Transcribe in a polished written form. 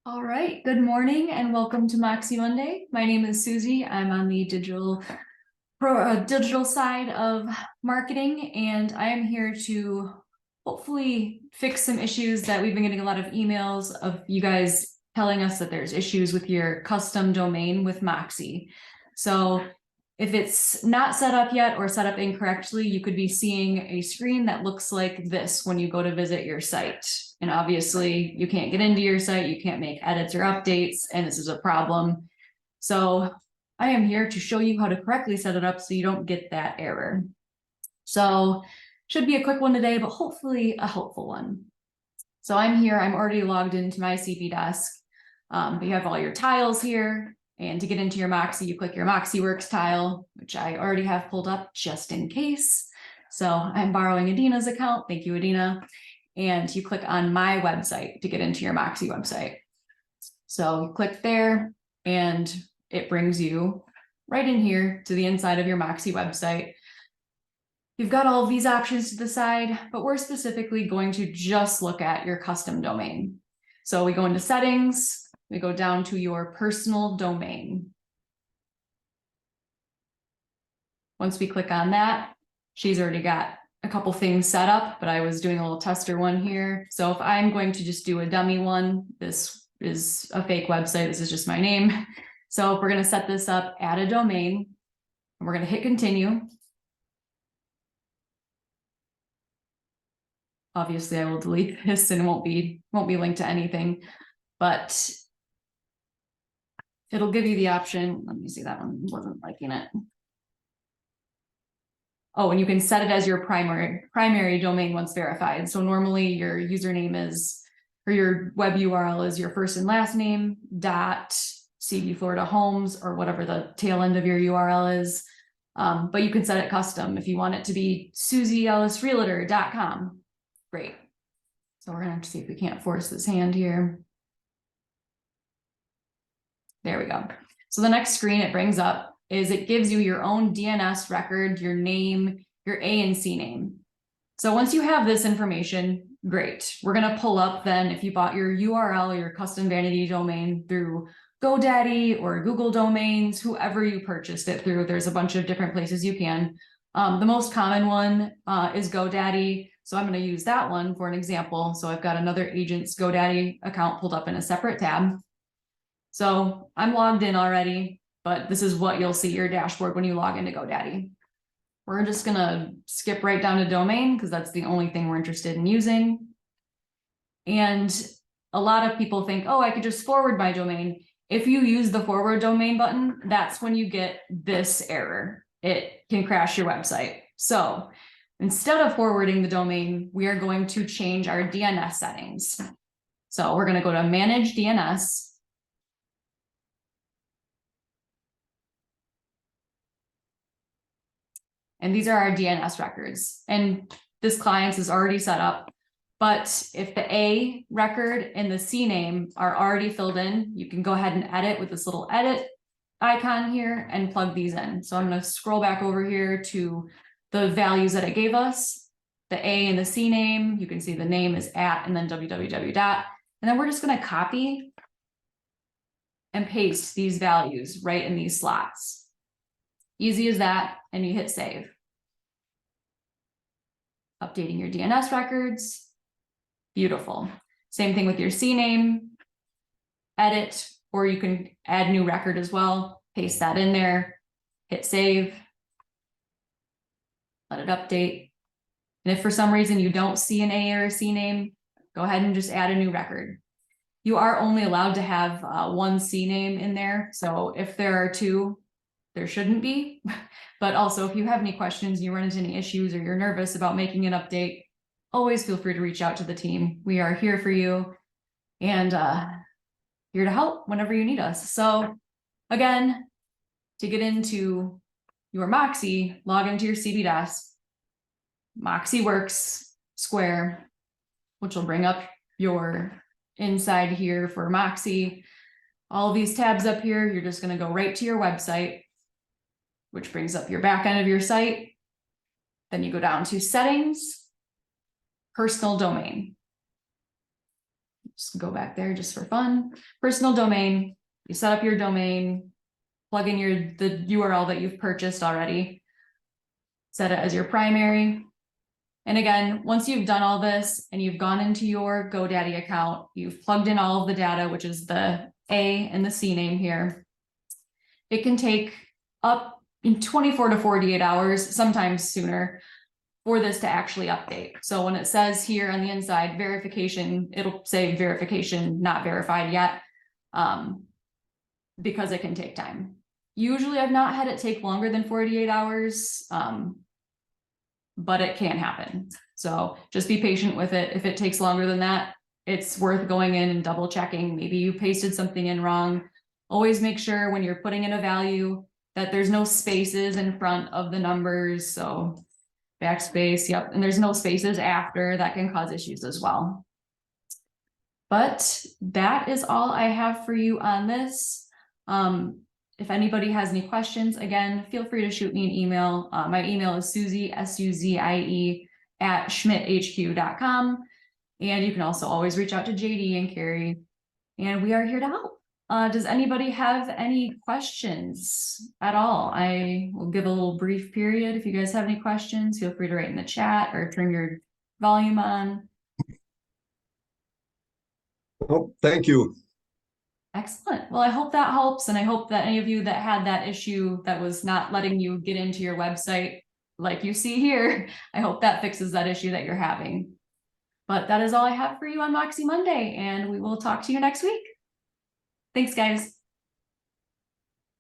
All right, good morning and welcome to Moxi Monday. My name is Susie. I'm on the digital side of marketing, and I am here to hopefully fix some issues that we've been getting a lot of emails of you guys telling us that there's issues with your custom domain with Moxi. So if it's not set up yet or set up incorrectly, you could be seeing a screen that looks like this when you go to visit your site. And obviously you can't get into your site, you can't make edits or updates, and this is a problem. So I am here to show you how to correctly set it up so you don't get that error. So should be a quick one today, but hopefully a helpful one. So I'm here, I'm already logged into my CP desk. You have all your tiles here. And to get into your Moxi, you click your Moxi Works tile, which I already have pulled up just in case. So I'm borrowing Adina's account. Thank you, Adina. And you click on my website to get into your Moxi website. So you click there and it brings you right in here to the inside of your Moxi website. You've got all of these options to the side, but we're specifically going to just look at your custom domain. So we go into settings, we go down to your personal domain. Once we click on that, she's already got a couple things set up, but I was doing a little tester one here. So if I'm going to just do a dummy one, this is a fake website. This is just my name. So if we're going to set this up, add a domain, and we're going to hit continue. Obviously I will delete this and won't be linked to anything, but it'll give you the option. Let me see, that one wasn't liking it. Oh, and you can set it as your primary domain once verified. So normally your username is, or your web URL is your first and last name dot CB Florida Homes or whatever the tail end of your URL is. But you can set it custom if you want it to be susieellisrealtor.com. Great. So we're gonna have to see if we can't force this hand here. There we go. So the next screen it brings up is it gives you your own DNS record, your name, your A and C name. So once you have this information, great. We're gonna pull up then if you bought your URL, your custom vanity domain through GoDaddy or Google Domains, whoever you purchased it through, there's a bunch of different places you can. The most common one is GoDaddy. So I'm going to use that one for an example. So I've got another agent's GoDaddy account pulled up in a separate tab. So I'm logged in already, but this is what you'll see your dashboard when you log into GoDaddy. We're just going to skip right down to domain because that's the only thing we're interested in using. And a lot of people think, oh, I could just forward my domain. If you use the forward domain button, that's when you get this error. It can crash your website. So instead of forwarding the domain, we are going to change our DNS settings. So we're going to go to Manage DNS. And these are our DNS records. And this client's is already set up. But if the A record and the C name are already filled in, you can go ahead and edit with this little edit icon here and plug these in. So I'm going to scroll back over here to the values that it gave us. The A and the C name, you can see the name is @ and then www dot. And then we're just going to copy and paste these values right in these slots. Easy as that, and you hit save. Updating your DNS records. Beautiful. Same thing with your C name. Edit, or you can add new record as well. Paste that in there. Hit save. Let it update. And if for some reason you don't see an A or a C name, go ahead and just add a new record. You are only allowed to have one C name in there. So if there are two, there shouldn't be. But also if you have any questions, you run into any issues, or you're nervous about making an update, always feel free to reach out to the team. We are here for you and here to help whenever you need us. So again, to get into your Moxi, log into your CB desk, Moxi Works square, which will bring up your inside here for Moxi. All of these tabs up here, you're just going to go right to your website, which brings up your back end of your site. Then you go down to settings, personal domain. just go back there just for fun. Personal domain, you set up your domain, plug in the URL that you've purchased already, set it as your primary. And again, once you've done all this and you've gone into your GoDaddy account, you've plugged in all of the data, which is the A and the C name here. It can take up in 24 to 48 hours, sometimes sooner, for this to actually update. So when it says here on the inside, verification, it'll say verification not verified yet, because it can take time. Usually I've not had it take longer than 48 hours, but it can happen. So just be patient with it. If it takes longer than that, it's worth going in and double checking. Maybe you pasted something in wrong. Always make sure when you're putting in a value that there's no spaces in front of the numbers. So backspace, yep. And there's no spaces after, that can cause issues as well. But that is all I have for you on this. If anybody has any questions, again, feel free to shoot me an email. My email is Suzie, S-U-Z-I-E, @schmidthq.com. And you can also always reach out to JD and Carrie, and we are here to help. Does anybody have any questions at all? I will give a little brief period. If you guys have any questions, feel free to write in the chat or turn your volume on. Oh, thank you. Excellent. Well, I hope that helps. And I hope that any of you that had that issue that was not letting you get into your website, like you see here, I hope that fixes that issue that you're having. But that is all I have for you on Moxi Monday, and we will talk to you next week. Thanks, guys.